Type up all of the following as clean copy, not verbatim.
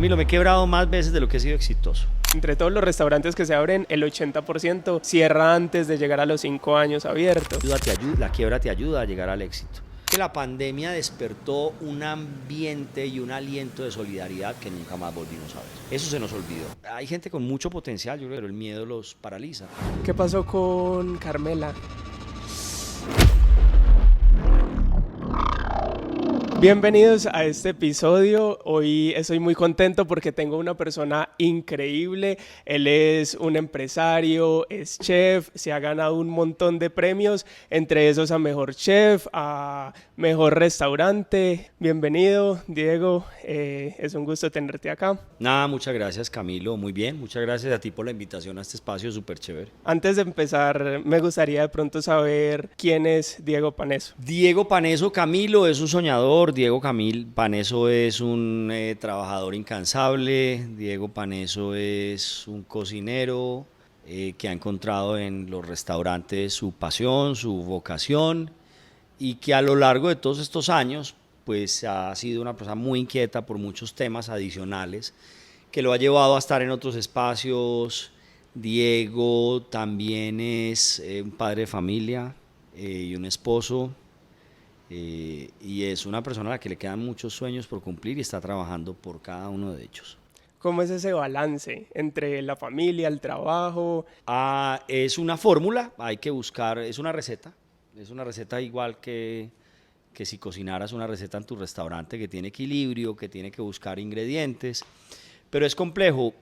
Camilo, me he quebrado más veces de lo que he sido exitoso. Entre todos los restaurantes que se abren, el 80% cierra antes de llegar a los 5 años abiertos. La quiebra te ayuda a llegar al éxito. La pandemia despertó un ambiente y un aliento de solidaridad que nunca más volvimos a ver. Eso se nos olvidó. Hay gente con mucho potencial, yo creo, pero el miedo los paraliza. ¿Qué pasó con Carmela? Bienvenidos a este episodio. Hoy estoy muy contento porque tengo una persona increíble. Él es un empresario, es chef, se ha ganado un montón de premios, entre esos a Mejor Chef, a Mejor Restaurante. Bienvenido, Diego. Es un gusto tenerte acá. Nada, muchas gracias, Camilo. Muy bien, muchas gracias a ti por la invitación a este espacio súper chévere. Antes de empezar, me gustaría de pronto saber quién es Diego Paneso. Diego Paneso, Camilo, es un soñador. Diego Paneso es un trabajador incansable. Diego Paneso es un cocinero que ha encontrado en los restaurantes su pasión, su vocación, y que a lo largo de todos estos años pues ha sido una persona muy inquieta por muchos temas adicionales que lo ha llevado a estar en otros espacios. Diego también es un padre de familia y un esposo. Y es una persona a la que le quedan muchos sueños por cumplir y está trabajando por cada uno de ellos. ¿Cómo es ese balance entre la familia, el trabajo? Es una fórmula, hay que buscar, es una receta igual que si cocinaras una receta en tu restaurante, que tiene equilibrio, que tiene que buscar ingredientes, pero es complejo.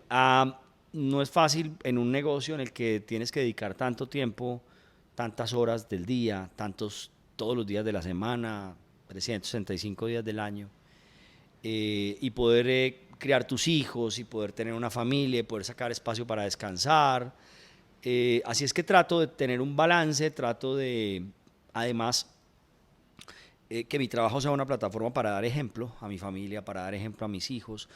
No es fácil en un negocio en el que tienes que dedicar tanto tiempo, tantas horas del día, todos los días de la semana, 365 días del año, y poder criar tus hijos y poder tener una familia y poder sacar espacio para descansar. Así es que trato de tener un balance, trato de, además, que mi trabajo sea una plataforma para dar ejemplo a mi familia, para dar ejemplo a mis hijos,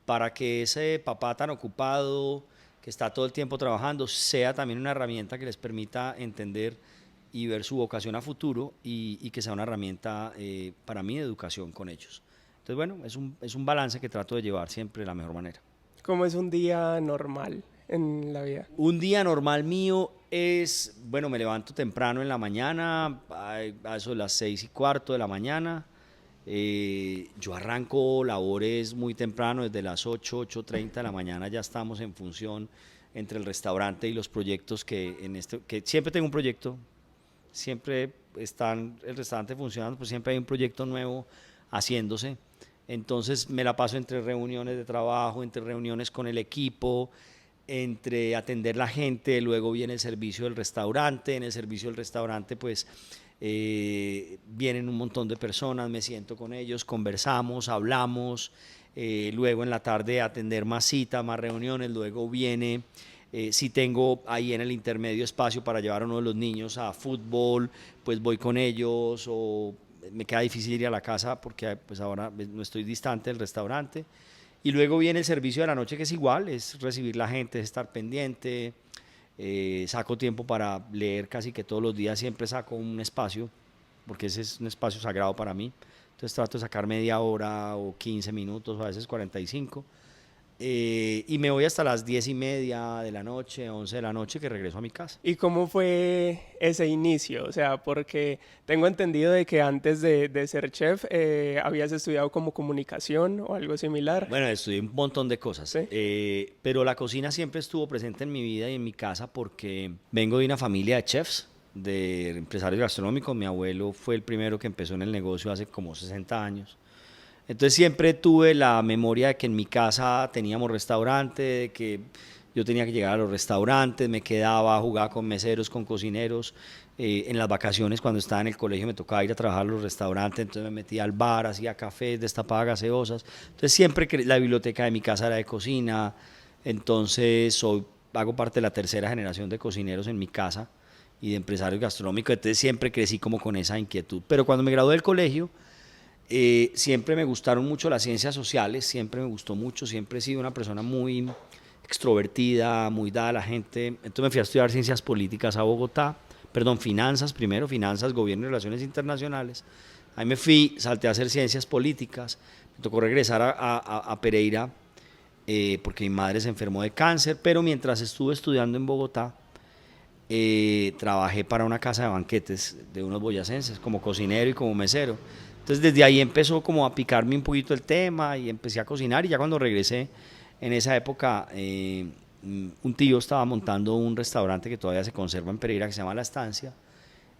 para que ese papá tan ocupado, que está todo el tiempo trabajando, sea también una herramienta que les permita entender y ver su vocación a futuro y que sea una herramienta para mí de educación con ellos. Entonces, bueno, es un balance que trato de llevar siempre de la mejor manera. ¿Cómo es un día normal en la vida? Un día normal mío es, bueno, me levanto temprano en la mañana, a eso de las 6:15 de la mañana. Yo arranco labores muy temprano, desde las 8:30 de la mañana ya estamos en función entre el restaurante y los proyectos que siempre tengo un proyecto. Siempre está el restaurante funcionando, pues siempre hay un proyecto nuevo haciéndose. Entonces me la paso entre reuniones de trabajo, entre reuniones con el equipo, entre atender la gente, luego viene el servicio del restaurante. En el servicio del restaurante pues vienen un montón de personas, me siento con ellos, conversamos, hablamos, luego en la tarde atender más citas, más reuniones, luego viene... si tengo ahí en el intermedio espacio para llevar a uno de los niños a fútbol, pues voy con ellos, o me queda difícil ir a la casa porque pues ahora no estoy distante del restaurante. Y luego viene el servicio de la noche, que es igual, es recibir la gente, es estar pendiente. Saco tiempo para leer casi que todos los días, siempre saco un espacio, porque ese es un espacio sagrado para mí. Entonces trato de sacar media hora o 15 minutos, o a veces 45. Y me voy hasta las 10:30 de la noche, 11 de la noche, que regreso a mi casa. ¿Y cómo fue ese inicio? O sea, porque tengo entendido de que antes de ser chef habías estudiado como comunicación o algo similar. Bueno, estudié un montón de cosas, ¿Sí? pero la cocina siempre estuvo presente en mi vida y en mi casa porque vengo de una familia de chefs, de empresarios gastronómicos. Mi abuelo fue el primero que empezó en el negocio hace como 60 años. Entonces siempre tuve la memoria de que en mi casa teníamos restaurante, de que yo tenía que llegar a los restaurantes, me quedaba, jugaba con meseros, con cocineros. En las vacaciones, cuando estaba en el colegio, me tocaba ir a trabajar a los restaurantes, entonces me metía al bar, hacía cafés, destapaba gaseosas. Entonces siempre la biblioteca de mi casa era de cocina. Entonces hago parte de la tercera generación de cocineros en mi casa y de empresarios gastronómicos. Entonces siempre crecí como con esa inquietud. Pero cuando me gradué del colegio, siempre me gustaron mucho las ciencias sociales, siempre me gustó mucho, siempre he sido una persona muy extrovertida, muy dada a la gente. Entonces me fui a estudiar ciencias políticas a Bogotá, finanzas primero, finanzas, gobierno y relaciones internacionales. Ahí me fui, salté a hacer ciencias políticas, me tocó regresar a Pereira porque mi madre se enfermó de cáncer, pero mientras estuve estudiando en Bogotá, trabajé para una casa de banquetes de unos boyacenses como cocinero y como mesero. Entonces desde ahí empezó como a picarme un poquito el tema y empecé a cocinar, y ya cuando regresé en esa época, un tío estaba montando un restaurante que todavía se conserva en Pereira que se llama La Estancia,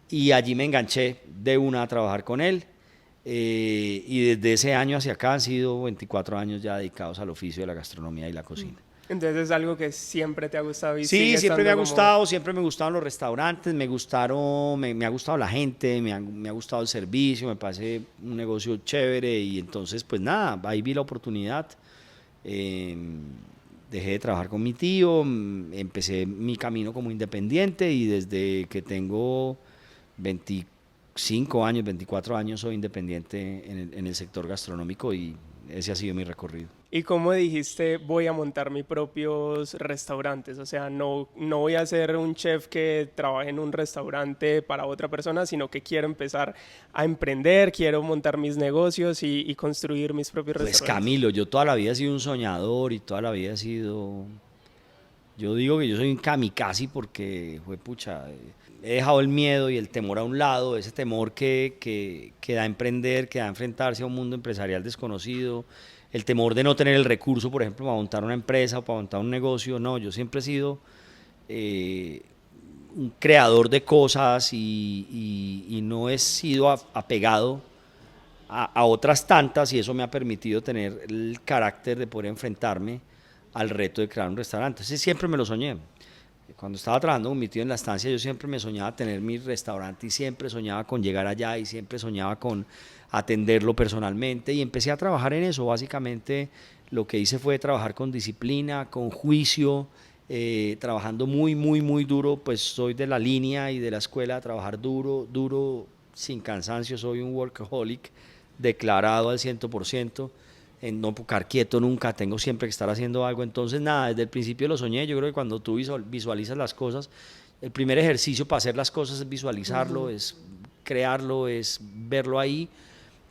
y allí me enganché de una a trabajar con él. Y desde ese año hacia acá han sido 24 años ya dedicados al oficio de la gastronomía y la cocina. Entonces es algo que siempre te ha gustado y Sí, sigue siempre me estando ha como... gustado, siempre me gustaron los restaurantes, me ha gustado la gente, me ha gustado el servicio, me parece un negocio chévere, y entonces pues nada, ahí vi la oportunidad. eh, Dejé de trabajar con mi tío, empecé mi camino como independiente, y desde que tengo 25 años, 24 años soy independiente en el sector gastronómico, y ese ha sido mi recorrido. Y como dijiste, voy a montar mis propios restaurantes, o sea, no voy a ser un chef que trabaje en un restaurante para otra persona, sino que quiero empezar a emprender, quiero montar mis negocios y construir mis propios Pues restaurantes. Camilo, yo toda la vida he sido un soñador, y toda la vida he sido... Yo digo que yo soy un kamikaze porque, pucha, he dejado el miedo y el temor a un lado, ese temor que da a emprender, que da a enfrentarse a un mundo empresarial desconocido, el temor de no tener el recurso, por ejemplo, para montar una empresa o para montar un negocio. No, yo siempre he sido eh, un creador de cosas, y no he sido apegado a otras tantas, y eso me ha permitido tener el carácter de poder enfrentarme al reto de crear un restaurante. Entonces siempre me lo soñé. Cuando estaba trabajando con mi tío en La Estancia, yo siempre me soñaba tener mi restaurante, y siempre soñaba con llegar allá, y siempre soñaba con atenderlo personalmente, y empecé a trabajar en eso. Básicamente lo que hice fue trabajar con disciplina, con juicio, trabajando muy, muy, muy duro. Pues soy de la línea y de la escuela de trabajar duro, duro, sin cansancio. Soy un workaholic declarado al 100%, en no quedar quieto nunca, tengo siempre que estar haciendo algo. Entonces nada, desde el principio lo soñé. Yo creo que cuando tú visualizas las cosas, el primer ejercicio para hacer las cosas es visualizarlo, es crearlo, es verlo ahí,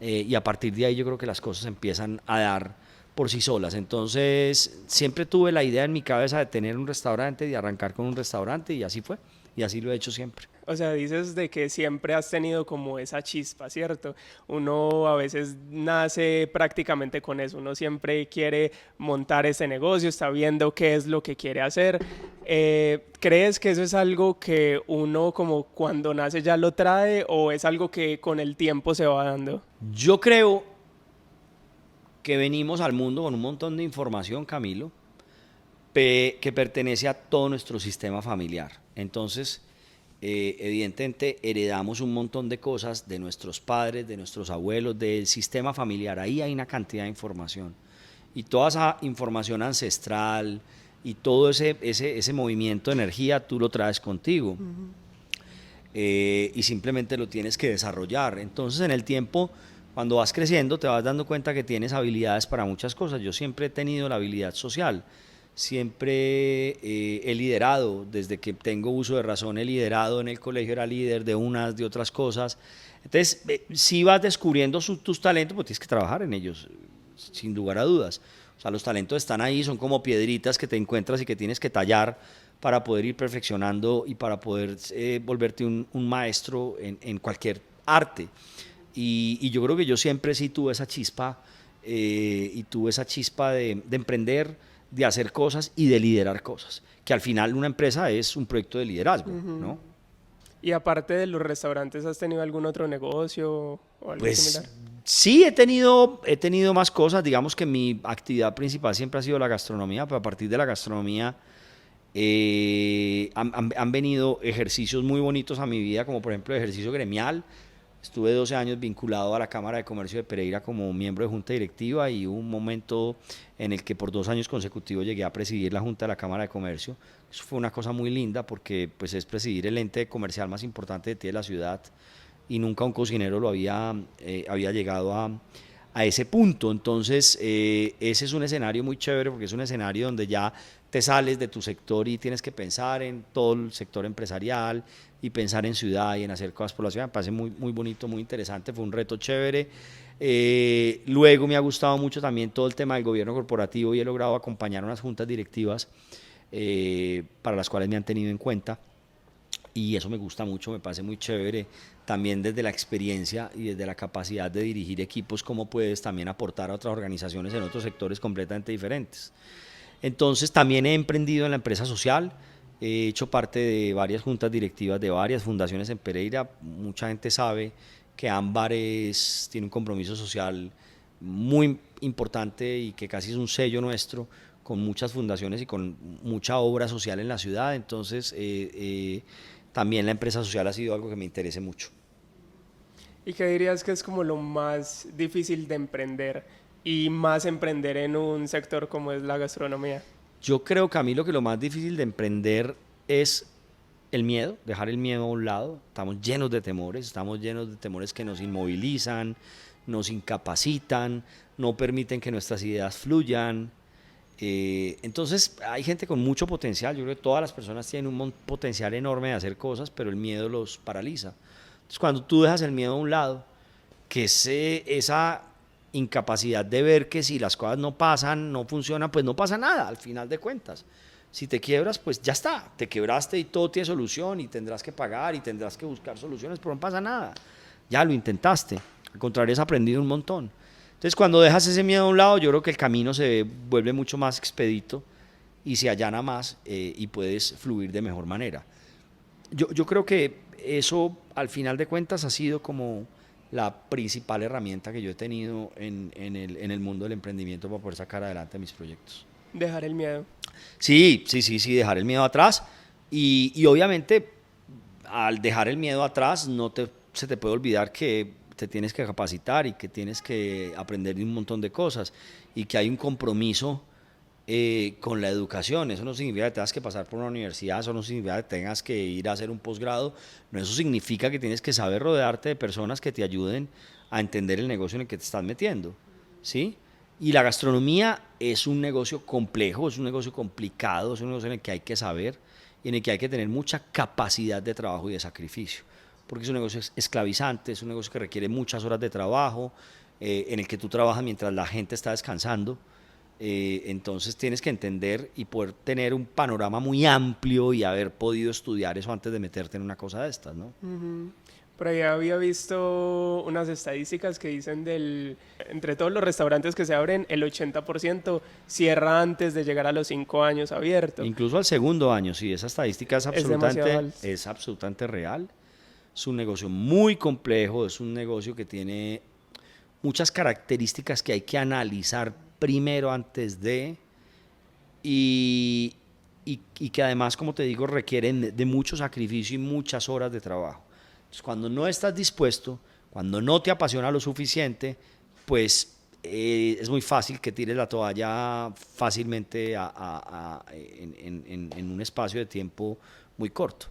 y a partir de ahí yo creo que las cosas empiezan a dar por sí solas. Entonces siempre tuve la idea en mi cabeza de tener un restaurante, de arrancar con un restaurante, y así fue, y así lo he hecho siempre. O sea, dices de que siempre has tenido como esa chispa, ¿cierto? Uno a veces nace prácticamente con eso, uno siempre quiere montar ese negocio, está viendo qué es lo que quiere hacer. ¿Crees que eso es algo que uno como cuando nace ya lo trae o es algo que con el tiempo se va dando? Yo creo que venimos al mundo con un montón de información, Camilo, que pertenece a todo nuestro sistema familiar. Entonces, evidentemente heredamos un montón de cosas de nuestros padres, de nuestros abuelos, del sistema familiar. Ahí hay una cantidad de información, y toda esa información ancestral y todo ese movimiento de energía tú lo traes contigo, y simplemente lo tienes que desarrollar. Entonces en el tiempo, cuando vas creciendo, te vas dando cuenta que tienes habilidades para muchas cosas. Yo siempre he tenido la habilidad social, siempre he liderado. Desde que tengo uso de razón he liderado. En el colegio era líder de unas, de otras cosas. Entonces, si vas descubriendo tus talentos, pues tienes que trabajar en ellos, sin lugar a dudas. O sea, los talentos están ahí, son como piedritas que te encuentras y que tienes que tallar para poder ir perfeccionando y para poder volverte un maestro en cualquier arte. Y yo creo que yo siempre sí tuve esa chispa, y tuve esa chispa de emprender, de hacer cosas y de liderar cosas, que al final una empresa es un proyecto de liderazgo, ¿no? Y aparte de los restaurantes, ¿has tenido algún otro negocio o algo similar? Pues sí, he tenido más cosas. Digamos que mi actividad principal siempre ha sido la gastronomía, pero a partir de la gastronomía han venido ejercicios muy bonitos a mi vida, como por ejemplo el ejercicio gremial. Estuve 12 años vinculado a la Cámara de Comercio de Pereira como miembro de junta directiva, y hubo un momento en el que por 2 años consecutivos llegué a presidir la junta de la Cámara de Comercio. Eso fue una cosa muy linda, porque pues es presidir el ente comercial más importante de la ciudad, y nunca un cocinero había llegado a ese punto. Entonces, ese es un escenario muy chévere, porque es un escenario donde ya te sales de tu sector y tienes que pensar en todo el sector empresarial y pensar en ciudad y en hacer cosas por la ciudad. Me parece muy, muy bonito, muy interesante, fue un reto chévere. Luego me ha gustado mucho también todo el tema del gobierno corporativo y he logrado acompañar unas juntas directivas para las cuales me han tenido en cuenta. Y eso me gusta mucho, me parece muy chévere, también desde la experiencia y desde la capacidad de dirigir equipos, cómo puedes también aportar a otras organizaciones en otros sectores completamente diferentes. Entonces también he emprendido en la empresa social, he hecho parte de varias juntas directivas de varias fundaciones en Pereira. Mucha gente sabe que Ámbar tiene un compromiso social muy importante y que casi es un sello nuestro, con muchas fundaciones y con mucha obra social en la ciudad. Entonces también la empresa social ha sido algo que me interese mucho. ¿Y qué dirías que es como lo más difícil de emprender y más emprender en un sector como es la gastronomía? Yo creo, Camilo, que lo más difícil de emprender es el miedo, dejar el miedo a un lado. Estamos llenos de temores que nos inmovilizan, nos incapacitan, no permiten que nuestras ideas fluyan. Entonces hay gente con mucho potencial. Yo creo que todas las personas tienen un potencial enorme de hacer cosas, pero el miedo los paraliza. Entonces cuando tú dejas el miedo a un lado, que esa incapacidad de ver que si las cosas no pasan, no funcionan, pues no pasa nada al final de cuentas. Si te quiebras, pues ya está, te quebraste y todo tiene solución y tendrás que pagar y tendrás que buscar soluciones, pero no pasa nada. Ya lo intentaste, al contrario, has aprendido un montón. Entonces, cuando dejas ese miedo a un lado, yo creo que el camino se vuelve mucho más expedito y se allana más y puedes fluir de mejor manera. Yo creo que eso, al final de cuentas, ha sido como la principal herramienta que yo he tenido en el mundo del emprendimiento para poder sacar adelante mis proyectos. Dejar el miedo. Sí, dejar el miedo atrás y obviamente al dejar el miedo atrás se te puede olvidar que te tienes que capacitar y que tienes que aprender de un montón de cosas y que hay un compromiso con la educación. Eso no significa que tengas que pasar por una universidad, eso no significa que tengas que ir a hacer un posgrado, no, eso significa que tienes que saber rodearte de personas que te ayuden a entender el negocio en el que te estás metiendo, ¿sí? Y la gastronomía es un negocio complejo, es un negocio complicado, es un negocio en el que hay que saber y en el que hay que tener mucha capacidad de trabajo y de sacrificio, porque es un negocio esclavizante, es un negocio que requiere muchas horas de trabajo, en el que tú trabajas mientras la gente está descansando. Entonces tienes que entender y poder tener un panorama muy amplio y haber podido estudiar eso antes de meterte en una cosa de estas, ¿no? Por ahí había visto unas estadísticas que dicen entre todos los restaurantes que se abren, el 80% cierra antes de llegar a los 5 años abierto. Incluso al segundo año, sí, esa estadística es absolutamente real. Es un negocio muy complejo, es un negocio que tiene muchas características que hay que analizar primero antes de, y que además, como te digo, requieren de mucho sacrificio y muchas horas de trabajo. Entonces, cuando no estás dispuesto, cuando no te apasiona lo suficiente, pues es muy fácil que tires la toalla fácilmente en un espacio de tiempo muy corto.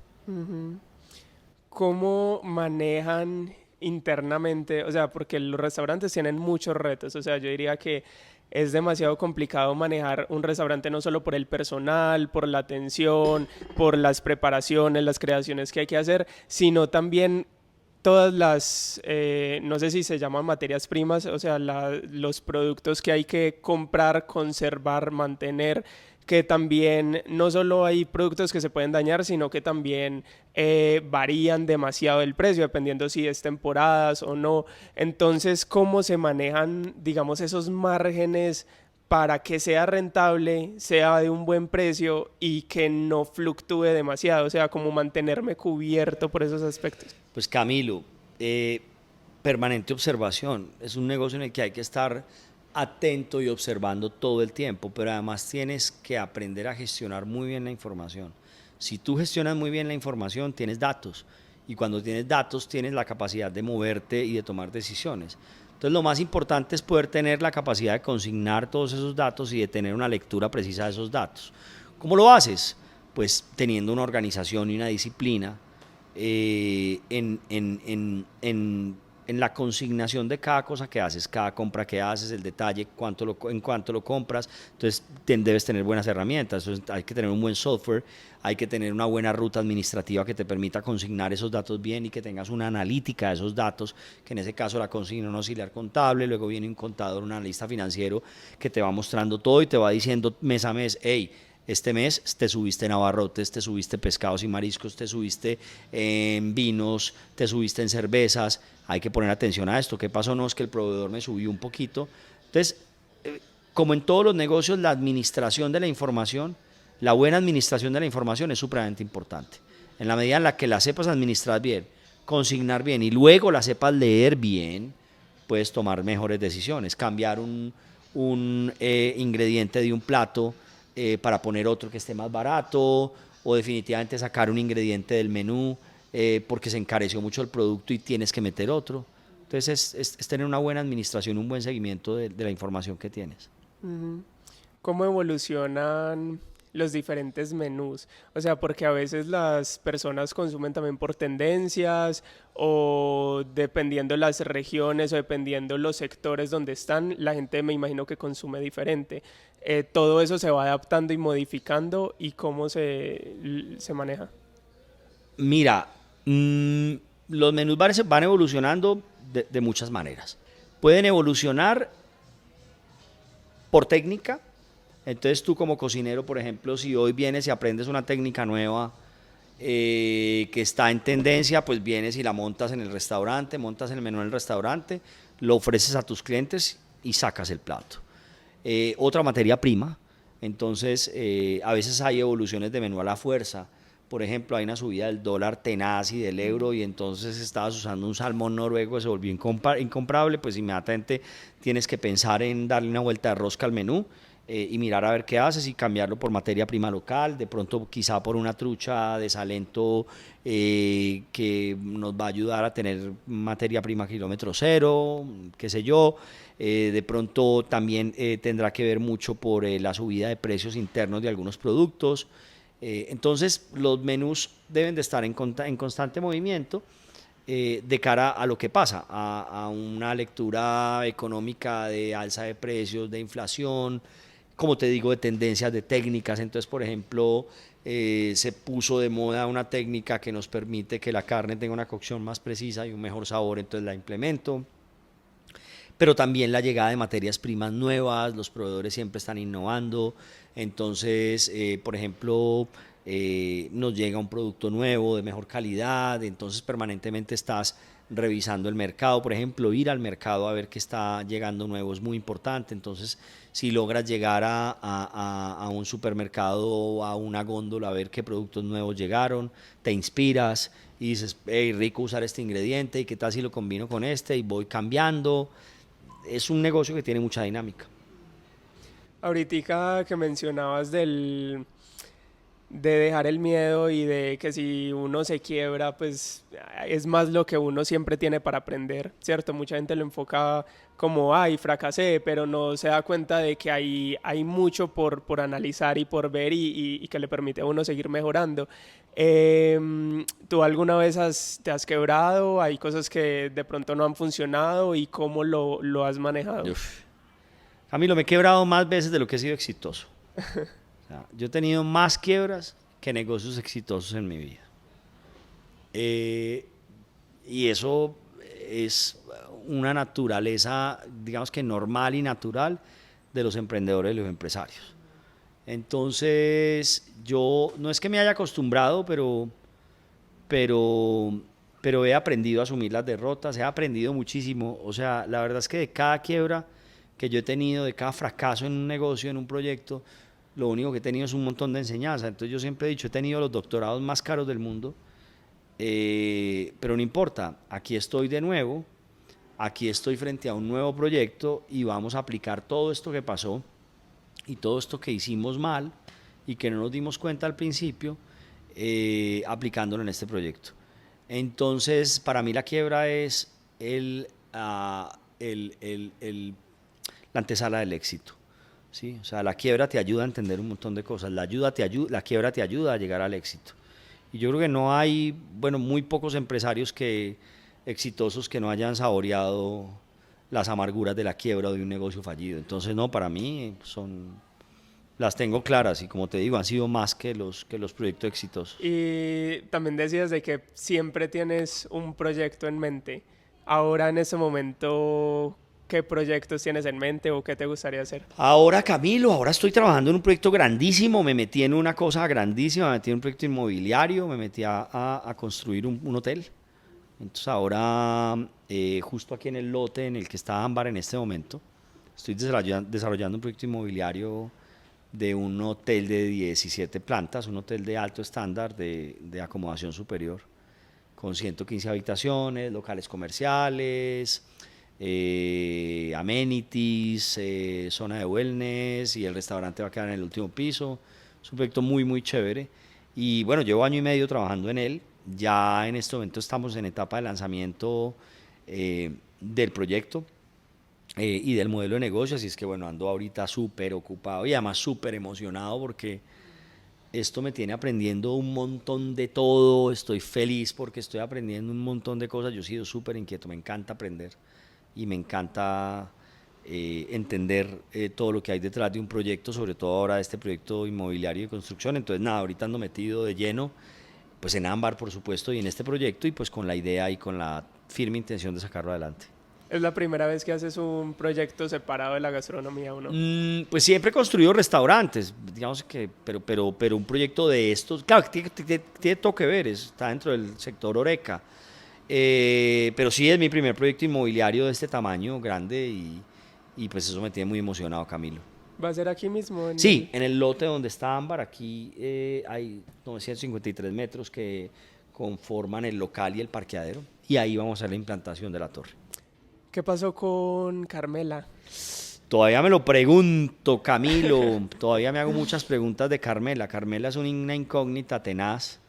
¿Cómo manejan internamente? O sea, porque los restaurantes tienen muchos retos. O sea, yo diría que es demasiado complicado manejar un restaurante no solo por el personal, por la atención, por las preparaciones, las creaciones que hay que hacer, sino también todas las, no sé si se llaman materias primas, o sea, los productos que hay que comprar, conservar, mantener, que también no solo hay productos que se pueden dañar, sino que también varían demasiado el precio, dependiendo si es temporadas o no. Entonces, ¿cómo se manejan, digamos, esos márgenes para que sea rentable, sea de un buen precio y que no fluctúe demasiado? O sea, ¿cómo mantenerme cubierto por esos aspectos? Pues Camilo, permanente observación. Es un negocio en el que hay que estar atento y observando todo el tiempo, pero además tienes que aprender a gestionar muy bien la información. Si tú gestionas muy bien la información, tienes datos, y cuando tienes datos tienes la capacidad de moverte y de tomar decisiones. Entonces lo más importante es poder tener la capacidad de consignar todos esos datos y de tener una lectura precisa de esos datos. ¿Cómo lo haces? Pues teniendo una organización y una disciplina en en la consignación de cada cosa que haces, cada compra que haces, el detalle, en cuánto lo compras. Entonces debes tener buenas herramientas. Entonces, hay que tener un buen software, hay que tener una buena ruta administrativa que te permita consignar esos datos bien y que tengas una analítica de esos datos, que en ese caso la consigna un auxiliar contable, luego viene un contador, un analista financiero que te va mostrando todo y te va diciendo mes a mes, hey, este mes te subiste en abarrotes, te subiste pescados y mariscos, te subiste en vinos, te subiste en cervezas. Hay que poner atención a esto. ¿Qué pasó? No, es que el proveedor me subió un poquito. Entonces, como en todos los negocios, la administración de la información, la buena administración de la información es supremamente importante. En la medida en la que la sepas administrar bien, consignar bien y luego la sepas leer bien, puedes tomar mejores decisiones. Cambiar un ingrediente de un plato para poner otro que esté más barato, o definitivamente sacar un ingrediente del menú porque se encareció mucho el producto y tienes que meter otro. Entonces es tener una buena administración, un buen seguimiento de la información que tienes. ¿Cómo evolucionan los diferentes menús? O sea, porque a veces las personas consumen también por tendencias o dependiendo las regiones o dependiendo los sectores donde están, la gente me imagino que consume diferente. Todo eso se va adaptando y modificando, ¿y cómo se maneja? Mira, los menús van evolucionando de muchas maneras. Pueden evolucionar por técnica. Entonces tú como cocinero, por ejemplo, si hoy vienes y aprendes una técnica nueva que está en tendencia, pues vienes y la montas en el restaurante, montas el menú en el restaurante, lo ofreces a tus clientes y sacas el plato. Otra materia prima, entonces a veces hay evoluciones de menú a la fuerza. Por ejemplo, hay una subida del dólar tenaz y del euro y entonces estabas usando un salmón noruego que se volvió incomparable, pues inmediatamente tienes que pensar en darle una vuelta de rosca al menú y mirar a ver qué haces y cambiarlo por materia prima local, de pronto quizá por una trucha de Salento que nos va a ayudar a tener materia prima kilómetro cero, qué sé yo. De pronto también tendrá que ver mucho por la subida de precios internos de algunos productos. Entonces los menús deben de estar en constante movimiento de cara a lo que pasa, a una lectura económica de alza de precios, de inflación, como te digo, de tendencias, de técnicas. Entonces, por ejemplo, se puso de moda una técnica que nos permite que la carne tenga una cocción más precisa y un mejor sabor, entonces la implemento. Pero también la llegada de materias primas nuevas, los proveedores siempre están innovando, entonces, por ejemplo, nos llega un producto nuevo de mejor calidad, entonces permanentemente estás revisando el mercado. Por ejemplo, ir al mercado a ver qué está llegando nuevo es muy importante. Entonces, si logras llegar a un supermercado o a una góndola a ver qué productos nuevos llegaron, te inspiras y dices, hey, rico usar este ingrediente, y qué tal si lo combino con este y voy cambiando. Es un negocio que tiene mucha dinámica. Ahorita que mencionabas de dejar el miedo y de que si uno se quiebra, pues es más lo que uno siempre tiene para aprender, ¿cierto? Mucha gente lo enfoca como, ay, fracasé, pero no se da cuenta de que hay mucho por analizar y por ver y que le permite a uno seguir mejorando. ¿Tú alguna vez te has quebrado? ¿Hay cosas que de pronto no han funcionado y cómo lo has manejado? Uf. Camilo, me he quebrado más veces de lo que he sido exitoso. O sea, yo he tenido más quiebras que negocios exitosos en mi vida. Y eso es una naturaleza, digamos que normal y natural de los emprendedores y los empresarios. Entonces, yo no es que me haya acostumbrado, pero, pero he aprendido a asumir las derrotas, he aprendido muchísimo. O sea, la verdad es que de cada quiebra que yo he tenido, de cada fracaso en un negocio, en un proyecto, lo único que he tenido es un montón de enseñanza. Entonces yo siempre he dicho, he tenido los doctorados más caros del mundo, pero no importa, aquí estoy de nuevo, aquí estoy frente a un nuevo proyecto y vamos a aplicar todo esto que pasó y todo esto que hicimos mal y que no nos dimos cuenta al principio, aplicándolo en este proyecto. Entonces, para mí la quiebra es la antesala del éxito. ¿Sí? O sea, la quiebra te ayuda a entender un montón de cosas, la quiebra te ayuda a llegar al éxito. Y yo creo que no hay, bueno, muy pocos empresarios que exitosos que no hayan saboreado las amarguras de la quiebra o de un negocio fallido. Entonces, no, para mí las tengo claras y como te digo, han sido más que los proyectos exitosos. Y también decías de que siempre tienes un proyecto en mente. Ahora, en este momento, ¿qué proyectos tienes en mente o qué te gustaría hacer? Ahora, Camilo, ahora estoy trabajando en un proyecto grandísimo, me metí en una cosa grandísima, me metí en un proyecto inmobiliario, me metí a construir un hotel. Entonces ahora, justo aquí en el lote en el que está Ámbar en este momento, estoy desarrollando un proyecto inmobiliario de un hotel de 17 plantas, un hotel de alto estándar de acomodación superior, con 115 habitaciones, locales comerciales, amenities, zona de wellness, y el restaurante va a quedar en el último piso. Es un proyecto muy, muy chévere. Y bueno, llevo año y medio trabajando en él. Ya en este momento estamos en etapa de lanzamiento del proyecto y del modelo de negocio, así es que bueno, ando ahorita súper ocupado y además súper emocionado porque esto me tiene aprendiendo un montón de todo. Estoy feliz porque estoy aprendiendo un montón de cosas. Yo he sido súper inquieto, me encanta aprender y me encanta entender todo lo que hay detrás de un proyecto, sobre todo ahora este proyecto inmobiliario de construcción. Entonces nada, ahorita ando metido de lleno pues en Ámbar, por supuesto, y en este proyecto, y pues con la idea y con la firme intención de sacarlo adelante. ¿Es la primera vez que haces un proyecto separado de la gastronomía o no? Pues siempre he construido restaurantes, digamos que, pero un proyecto de estos, claro, tiene todo que ver, está dentro del sector Horeca, pero sí es mi primer proyecto inmobiliario de este tamaño grande y pues eso me tiene muy emocionado, Camilo. ¿Va a ser aquí mismo? Sí, en el lote donde está Ámbar, aquí hay 953 metros que conforman el local y el parqueadero, y ahí vamos a hacer la implantación de la torre. ¿Qué pasó con Carmela? Todavía me lo pregunto, Camilo, todavía me hago muchas preguntas de Carmela. Carmela es una incógnita tenaz,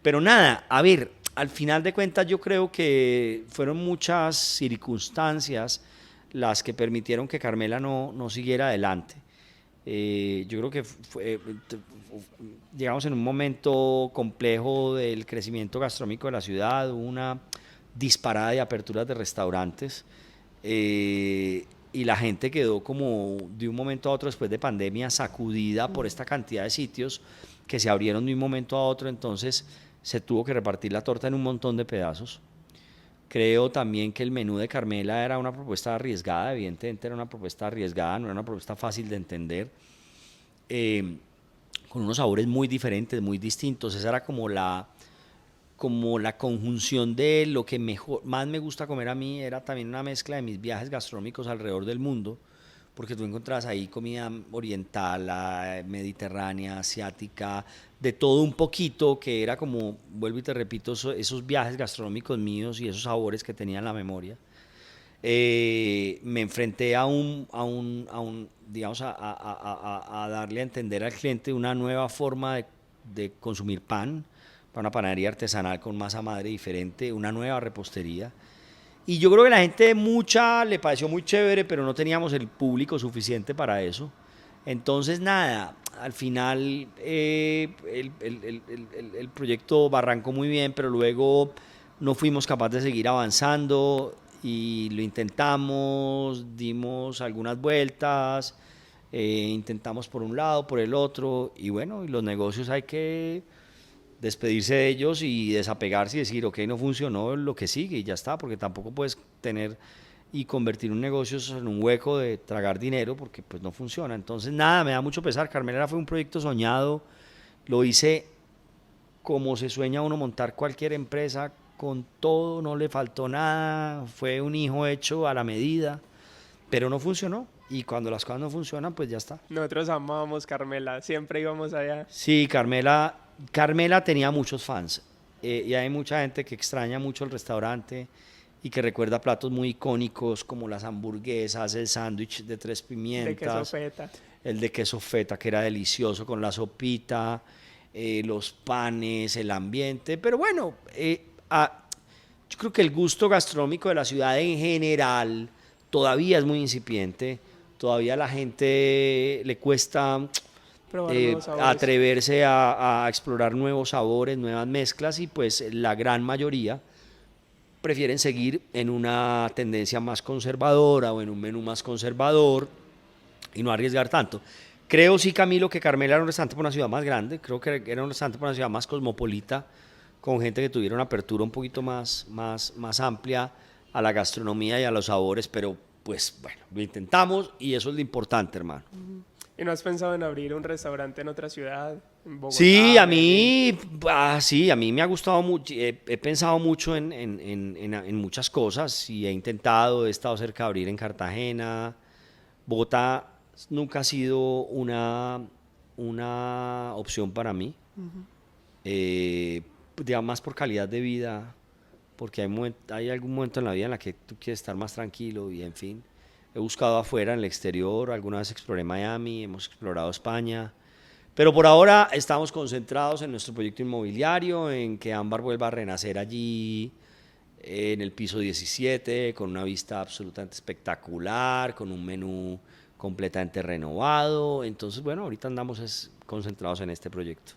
pero nada, a ver, al final de cuentas yo creo que fueron muchas circunstancias las que permitieron que Carmela no siguiera adelante. Yo creo que llegamos en un momento complejo del crecimiento gastronómico de la ciudad, hubo una disparada de aperturas de restaurantes y la gente quedó como de un momento a otro después de pandemia sacudida por esta cantidad de sitios que se abrieron de un momento a otro, entonces se tuvo que repartir la torta en un montón de pedazos. Creo también que el menú de Carmela era una propuesta arriesgada, evidentemente era una propuesta arriesgada, no era una propuesta fácil de entender, con unos sabores muy diferentes, muy distintos. Esa era como la conjunción de lo que más me gusta comer a mí, era también una mezcla de mis viajes gastronómicos alrededor del mundo, porque tú encontrabas ahí comida oriental, mediterránea, asiática, de todo un poquito, que era como, vuelvo y te repito, esos viajes gastronómicos míos y esos sabores que tenía en la memoria. Me enfrenté digamos, a darle a entender al cliente una nueva forma de consumir pan, para una panadería artesanal con masa madre diferente, una nueva repostería. Y yo creo que la gente le pareció muy chévere, pero no teníamos el público suficiente para eso. Entonces, nada, al final el proyecto arrancó muy bien, pero luego no fuimos capaces de seguir avanzando y lo intentamos, dimos algunas vueltas, intentamos por un lado, por el otro, y bueno, y los negocios hay que despedirse de ellos y desapegarse y decir, ok, no funcionó, lo que sigue y ya está, porque tampoco puedes tener y convertir un negocio en un hueco de tragar dinero porque pues no funciona. Entonces nada, me da mucho pesar. Carmelera fue un proyecto soñado, lo hice como se sueña uno montar cualquier empresa, con todo, no le faltó nada, fue un hijo hecho a la medida, pero no funcionó. Y cuando las cosas no funcionan, pues ya está. Nosotros amábamos Carmela, siempre íbamos allá. Sí, Carmela tenía muchos fans y hay mucha gente que extraña mucho el restaurante y que recuerda platos muy icónicos como las hamburguesas, el sándwich de tres De queso pimientas, feta. el de queso feta que era delicioso con la sopita, los panes, el ambiente, pero bueno, yo creo que el gusto gastronómico de la ciudad en general todavía es muy incipiente, todavía a la gente le cuesta Probar nuevos sabores. atreverse a explorar nuevos sabores, nuevas mezclas y pues la gran mayoría prefieren seguir en una tendencia más conservadora o en un menú más conservador y no arriesgar tanto. Creo sí, Camilo, que Carmela era un restaurante por una ciudad más grande, creo que era un restaurante por una ciudad más cosmopolita, con gente que tuviera una apertura un poquito más amplia a la gastronomía y a los sabores, pero pues bueno, lo intentamos y eso es lo importante, hermano. ¿Y no has pensado en abrir un restaurante en otra ciudad? ¿En Bogotá, Sí, Medellín? sí, a mí me ha gustado mucho, he pensado mucho en muchas cosas y he intentado, he estado cerca de abrir en Cartagena. Bogotá nunca ha sido una opción para mí, digamos más por calidad de vida, porque hay algún momento en la vida en la que tú quieres estar más tranquilo y en fin. He buscado afuera, en el exterior, alguna vez exploré Miami, hemos explorado España, pero por ahora estamos concentrados en nuestro proyecto inmobiliario, en que Ámbar vuelva a renacer allí en el piso 17, con una vista absolutamente espectacular, con un menú completamente renovado. Entonces, bueno, ahorita andamos concentrados en este proyecto.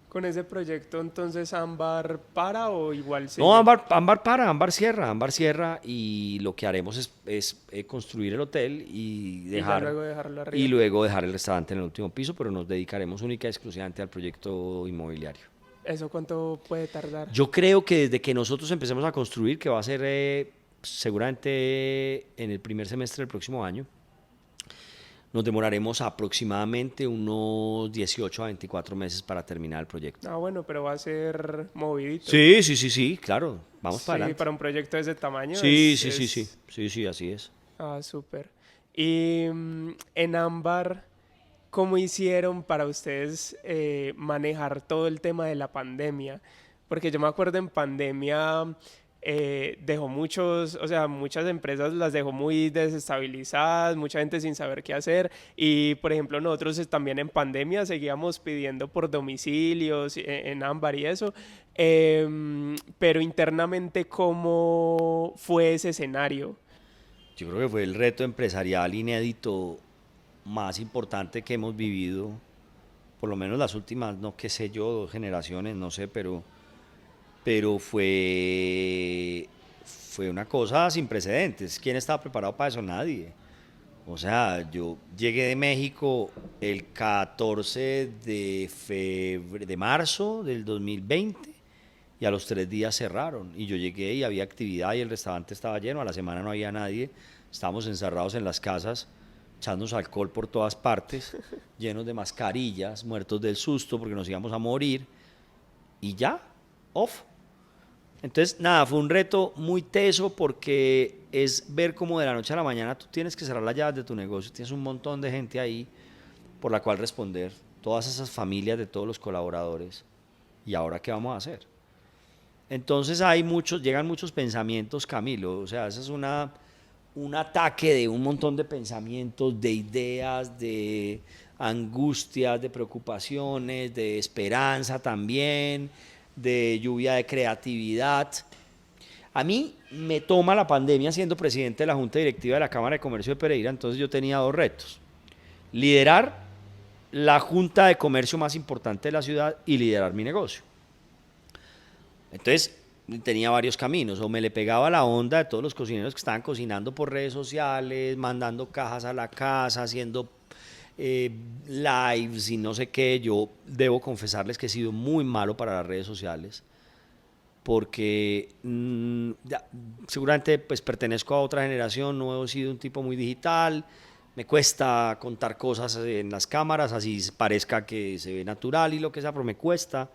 ¿Con ese proyecto entonces Ámbar para o igual No, sigue? Ámbar cierra y lo que haremos es construir el hotel Y ya luego dejarlo y arriba. luego dejar el restaurante en el último piso, pero nos dedicaremos única y exclusivamente al proyecto inmobiliario. ¿Eso cuánto puede tardar? Yo creo que desde que nosotros empecemos a construir, que va a ser seguramente en el primer semestre del próximo año, nos demoraremos aproximadamente unos 18 a 24 meses para terminar el proyecto. Ah, bueno, pero va a ser movidito. Sí, claro, vamos para Sí, adelante. para un proyecto de ese tamaño Sí, así es. Ah, súper. Y en Ámbar, ¿cómo hicieron para ustedes manejar todo el tema de la pandemia? Porque yo me acuerdo en pandemia dejó muchos, o sea, muchas empresas las dejó muy desestabilizadas, mucha gente sin saber qué hacer. Y por ejemplo, nosotros también en pandemia seguíamos pidiendo por domicilios en Ámbar y eso. Pero internamente, ¿cómo fue ese escenario? Yo creo que fue el reto empresarial inédito más importante que hemos vivido, por lo menos las últimas, no qué sé yo, 2 generaciones, no sé, pero fue una cosa sin precedentes. ¿Quién estaba preparado para eso? Nadie. O sea, yo llegué de México el 14 de marzo del 2020 y a los 3 días cerraron. Y yo llegué y había actividad y el restaurante estaba lleno, a la semana no había nadie, estábamos encerrados en las casas, echándonos alcohol por todas partes, llenos de mascarillas, muertos del susto porque nos íbamos a morir y ya, off. Entonces, nada, fue un reto muy teso porque es ver cómo de la noche a la mañana tú tienes que cerrar las llaves de tu negocio, tienes un montón de gente ahí por la cual responder, todas esas familias de todos los colaboradores. ¿Y ahora qué vamos a hacer? Entonces llegan muchos pensamientos, Camilo, o sea, esa es un ataque de un montón de pensamientos, de ideas, de angustias, de preocupaciones, de esperanza también, de lluvia de creatividad. A mí me toma la pandemia siendo presidente de la Junta Directiva de la Cámara de Comercio de Pereira, entonces yo tenía 2 retos: liderar la Junta de Comercio más importante de la ciudad y liderar mi negocio. Entonces tenía varios caminos: o me le pegaba la onda de todos los cocineros que estaban cocinando por redes sociales, mandando cajas a la casa, haciendo lives y no sé qué. Yo debo confesarles que he sido muy malo para las redes sociales porque seguramente pues pertenezco a otra generación, no he sido un tipo muy digital, me cuesta contar cosas en las cámaras, así parezca que se ve natural y lo que sea, pero me cuesta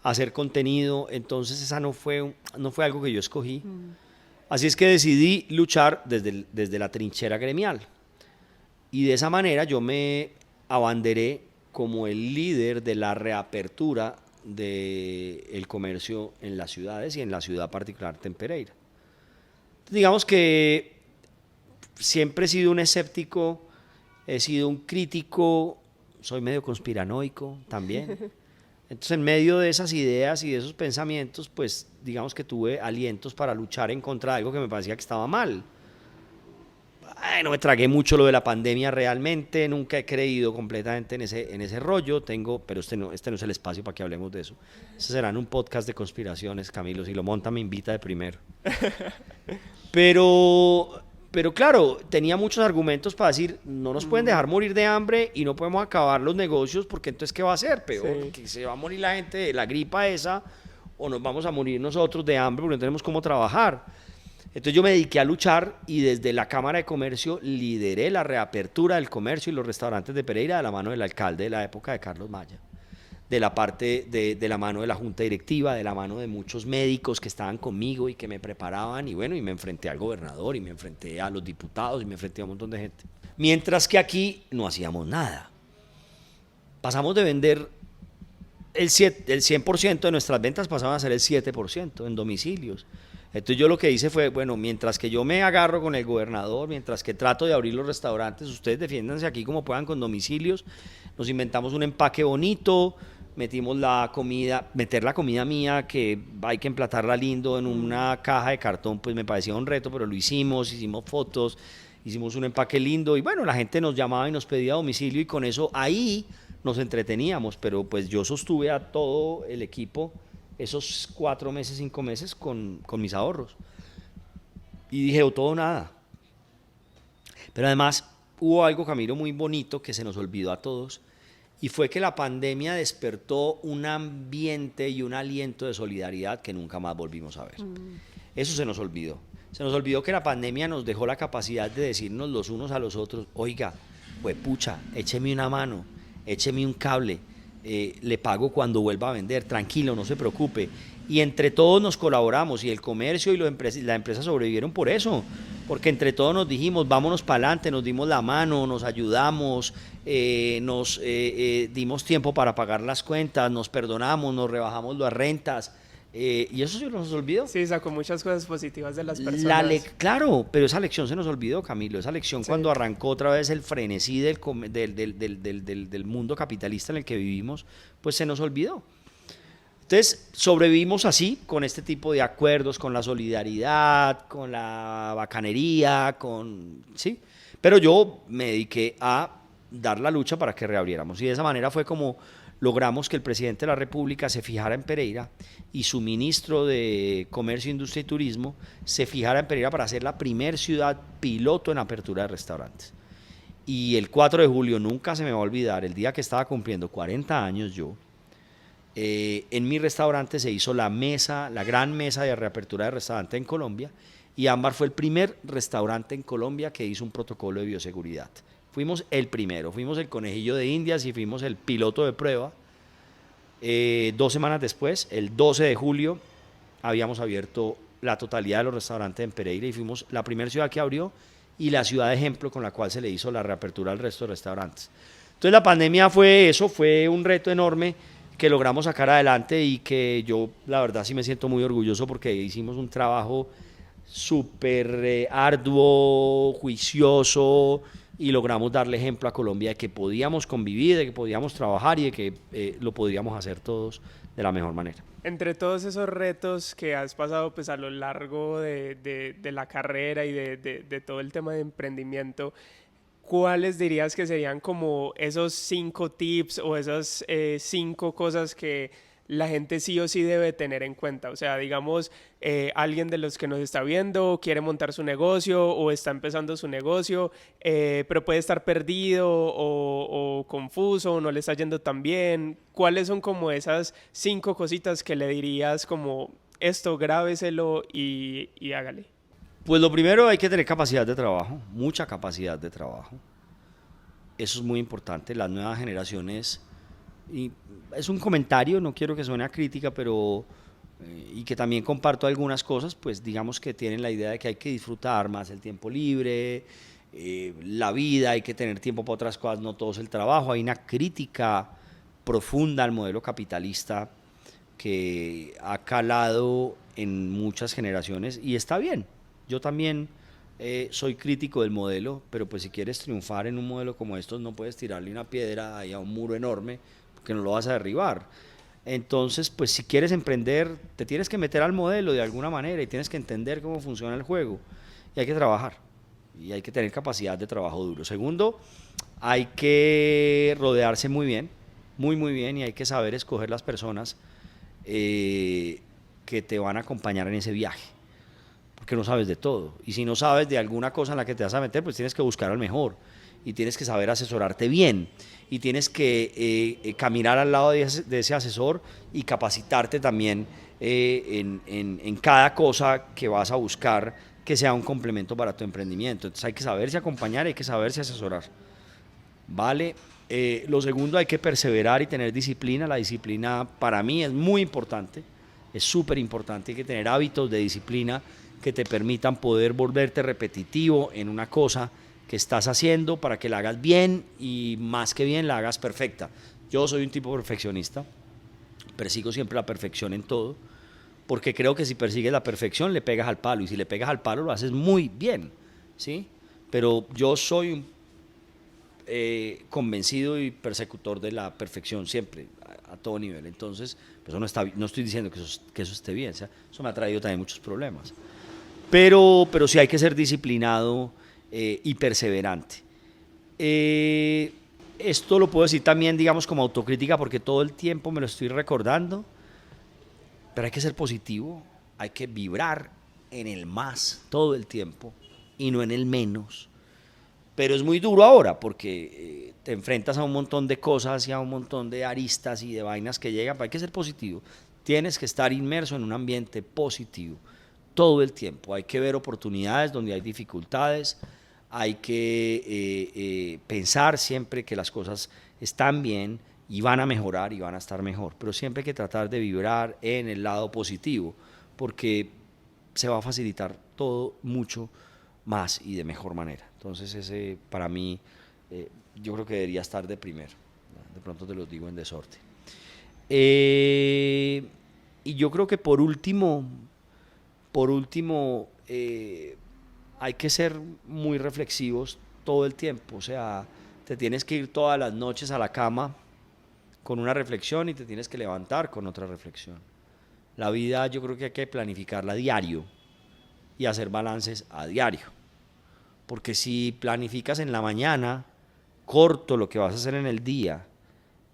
hacer contenido, entonces esa no fue algo que yo escogí. Así es que decidí luchar desde la trinchera gremial. Y de esa manera yo me abanderé como el líder de la reapertura del comercio en las ciudades y en la ciudad particular en Pereira. Digamos que siempre he sido un escéptico, he sido un crítico, soy medio conspiranoico también. Entonces, en medio de esas ideas y de esos pensamientos, pues digamos que tuve alientos para luchar en contra de algo que me parecía que estaba mal. No me tragué mucho lo de la pandemia realmente, nunca he creído completamente en ese rollo, pero este no es el espacio para que hablemos de eso. Ese será en un podcast de conspiraciones, Camilo, si lo monta me invita de primero. Pero claro, tenía muchos argumentos para decir, no nos pueden dejar morir de hambre y no podemos acabar los negocios porque entonces ¿qué va a hacer? Peor, que se va a morir la gente de la gripa esa o nos vamos a morir nosotros de hambre porque no tenemos cómo trabajar. Entonces yo me dediqué a luchar y desde la Cámara de Comercio lideré la reapertura del comercio y los restaurantes de Pereira de la mano del alcalde de la época de Carlos Maya, de la parte de la mano de la junta directiva, de la mano de muchos médicos que estaban conmigo y que me preparaban y bueno, y me enfrenté al gobernador y me enfrenté a los diputados y me enfrenté a un montón de gente. Mientras que aquí no hacíamos nada. Pasamos de vender el 100% de nuestras ventas pasaban a ser el 7% en domicilios. Entonces yo lo que hice fue, bueno, mientras que yo me agarro con el gobernador, mientras que trato de abrir los restaurantes, ustedes defiéndanse aquí como puedan con domicilios, nos inventamos un empaque bonito, metimos la comida, meter la comida mía, que hay que emplatarla lindo en una caja de cartón, pues me parecía un reto, pero lo hicimos fotos, hicimos un empaque lindo y bueno, la gente nos llamaba y nos pedía domicilio y con eso ahí nos entreteníamos, pero pues yo sostuve a todo el equipo esos 4 meses, 5 meses con mis ahorros. Y dije, o todo o nada. Pero además hubo algo, Camilo, muy bonito que se nos olvidó a todos, y fue que la pandemia despertó un ambiente y un aliento de solidaridad que nunca más volvimos a ver. Eso se nos olvidó. Se nos olvidó que la pandemia nos dejó la capacidad de decirnos los unos a los otros, oiga, pues pucha, écheme una mano, écheme un cable, le pago cuando vuelva a vender, tranquilo, no se preocupe. Y entre todos nos colaboramos y el comercio y la empresa sobrevivieron por eso, porque entre todos nos dijimos, vámonos para adelante, nos dimos la mano, nos ayudamos, nos dimos tiempo para pagar las cuentas, nos perdonamos, nos rebajamos las rentas. Y eso se nos olvidó. Sí, sacó muchas cosas positivas de las personas. Claro, pero esa lección se nos olvidó, Camilo. Esa lección cuando arrancó otra vez el frenesí del mundo capitalista en el que vivimos, pues se nos olvidó. Entonces sobrevivimos así, con este tipo de acuerdos, con la solidaridad, con la bacanería, ¿sí? Pero yo me dediqué a dar la lucha para que reabriéramos. Y de esa manera fue como logramos que el presidente de la República se fijara en Pereira y su ministro de Comercio, Industria y Turismo se fijara en Pereira para ser la primer ciudad piloto en apertura de restaurantes. Y el 4 de julio, nunca se me va a olvidar, el día que estaba cumpliendo 40 años yo, en mi restaurante se hizo la gran mesa de reapertura de restaurante en Colombia, y Ámbar fue el primer restaurante en Colombia que hizo un protocolo de bioseguridad. Fuimos el primero, fuimos el conejillo de Indias y fuimos el piloto de prueba. 2 semanas después, el 12 de julio, habíamos abierto la totalidad de los restaurantes en Pereira y fuimos la primera ciudad que abrió y la ciudad de ejemplo con la cual se le hizo la reapertura al resto de restaurantes. Entonces la pandemia fue eso, fue un reto enorme que logramos sacar adelante y que yo la verdad sí me siento muy orgulloso porque hicimos un trabajo súper arduo, juicioso, y logramos darle ejemplo a Colombia de que podíamos convivir, de que podíamos trabajar y de que lo podíamos hacer todos de la mejor manera. Entre todos esos retos que has pasado pues, a lo largo de la carrera y de todo el tema de emprendimiento, ¿cuáles dirías que serían como esos 5 tips o esas 5 cosas que la gente sí o sí debe tener en cuenta? O sea, digamos, alguien de los que nos está viendo quiere montar su negocio o está empezando su negocio, pero puede estar perdido o confuso o no le está yendo tan bien. ¿Cuáles son como esas 5 cositas que le dirías como esto, grábeselo y hágale? Pues lo primero, hay que tener capacidad de trabajo, mucha capacidad de trabajo. Eso es muy importante. Las nuevas generaciones, y es un comentario, no quiero que suene a crítica, pero y que también comparto algunas cosas, pues digamos que tienen la idea de que hay que disfrutar más el tiempo libre, la vida, hay que tener tiempo para otras cosas, no todo es el trabajo. Hay una crítica profunda al modelo capitalista que ha calado en muchas generaciones y está bien. Yo también soy crítico del modelo, pero pues si quieres triunfar en un modelo como estos no puedes tirarle una piedra ahí a un muro enorme porque no lo vas a derribar. Entonces, pues si quieres emprender, te tienes que meter al modelo de alguna manera y tienes que entender cómo funciona el juego y hay que trabajar. y hay que tener capacidad de trabajo duro. Segundo, hay que rodearse muy bien, muy bien, y hay que saber escoger las personas que te van a acompañar en ese viaje, porque no sabes de todo, y si no sabes de alguna cosa en la que te vas a meter, pues tienes que buscar al mejor, y tienes que saber asesorarte bien, y tienes que caminar al lado de ese asesor y capacitarte también en cada cosa que vas a buscar que sea un complemento para tu emprendimiento. Entonces hay que saberse acompañar, hay que saberse asesorar. ¿Vale? Lo segundo, hay que perseverar y tener disciplina. La disciplina para mí es muy importante, es súper importante. Hay que tener hábitos de disciplina que te permitan poder volverte repetitivo en una cosa que estás haciendo para que la hagas bien y más que bien la hagas perfecta. Yo soy un tipo perfeccionista, persigo siempre la perfección en todo, porque creo que si persigues la perfección le pegas al palo, y si le pegas al palo lo haces muy bien, ¿sí? Pero yo soy un convencido y persecutor de la perfección siempre, a todo nivel. Entonces, pues no estoy diciendo que eso esté bien, o sea, eso me ha traído también muchos problemas. Pero sí hay que ser disciplinado y perseverante. Esto lo puedo decir también, digamos, como autocrítica, porque todo el tiempo me lo estoy recordando, pero hay que ser positivo, hay que vibrar en el más todo el tiempo y no en el menos. Pero es muy duro ahora porque te enfrentas a un montón de cosas y a un montón de aristas y de vainas que llegan, pero hay que ser positivo. Tienes que estar inmerso en un ambiente positivo todo el tiempo. Hay que ver oportunidades donde hay dificultades, hay que pensar siempre que las cosas están bien y van a mejorar y van a estar mejor, pero siempre hay que tratar de vibrar en el lado positivo, porque se va a facilitar todo mucho más y de mejor manera. Entonces ese para mí yo creo que debería estar de primero. De pronto te lo digo en desorden. Y yo creo que por último hay que ser muy reflexivos todo el tiempo. O sea, te tienes que ir todas las noches a la cama con una reflexión y te tienes que levantar con otra reflexión. La vida yo creo que hay que planificarla a diario y hacer balances a diario. Porque si planificas en la mañana, corto lo que vas a hacer en el día,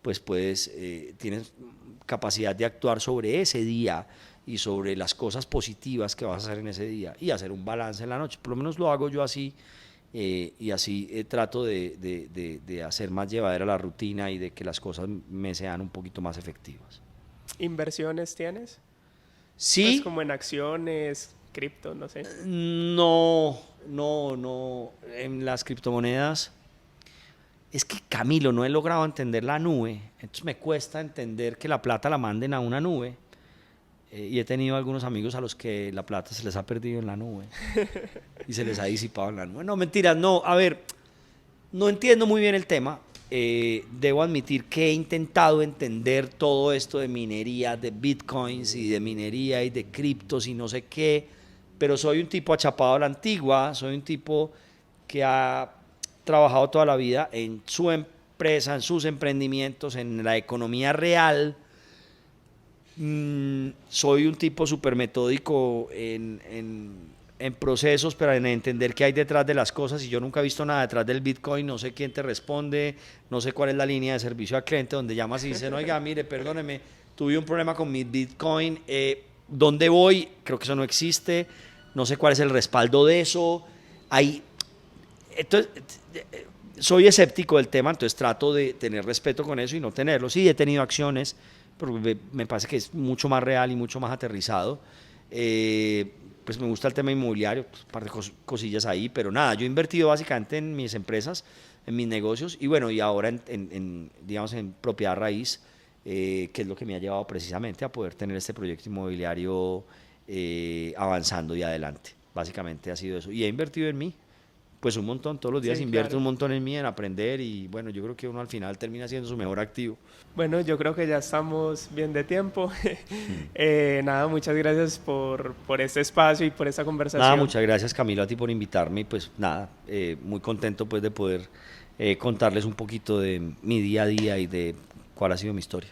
pues tienes capacidad de actuar sobre ese día y sobre las cosas positivas que vas a hacer en ese día y hacer un balance en la noche. Por lo menos lo hago yo así, y así trato de hacer más llevadera la rutina y de que las cosas me sean un poquito más efectivas. ¿Inversiones tienes? Sí. Pues como en acciones, cripto, no sé. No. En las criptomonedas, es que, Camilo, no he logrado entender la nube. Entonces me cuesta entender que la plata la manden a una nube. Y he tenido algunos amigos a los que la plata se les ha perdido en la nube y se les ha disipado en la nube. No, mentiras, no. A ver, no entiendo muy bien el tema. Debo admitir que he intentado entender todo esto de minería, de bitcoins y de minería y de criptos y no sé qué, pero soy un tipo achapado a la antigua, soy un tipo que ha trabajado toda la vida en su empresa, en sus emprendimientos, en la economía real. Soy un tipo súper metódico en procesos, pero en entender qué hay detrás de las cosas, y yo nunca he visto nada detrás del Bitcoin. No sé quién te responde, no sé cuál es la línea de servicio al cliente donde llamas y dicen, oiga, mire, perdóneme, tuve un problema con mi Bitcoin, ¿dónde voy? Creo que eso no existe, no sé cuál es el respaldo de eso. Entonces, soy escéptico del tema, entonces trato de tener respeto con eso y no tenerlo. Sí, he tenido acciones, pero me parece que es mucho más real y mucho más aterrizado. Pues me gusta el tema inmobiliario, pues, un par de cosillas ahí, pero nada, yo he invertido básicamente en mis empresas, en mis negocios, y bueno, y ahora digamos, en propiedad raíz, que es lo que me ha llevado precisamente a poder tener este proyecto inmobiliario avanzando y adelante. Básicamente ha sido eso. Y he invertido en mí, pues un montón, todos los días sí, invierto, claro, un montón en mí, en aprender, y bueno, yo creo que uno al final termina siendo su mejor activo. Bueno, yo creo que ya estamos bien de tiempo. Nada, muchas gracias por este espacio y por esta conversación. Nada, muchas gracias, Camilo, a ti por invitarme, y pues nada, muy contento pues de poder contarles un poquito de mi día a día y de cuál ha sido mi historia.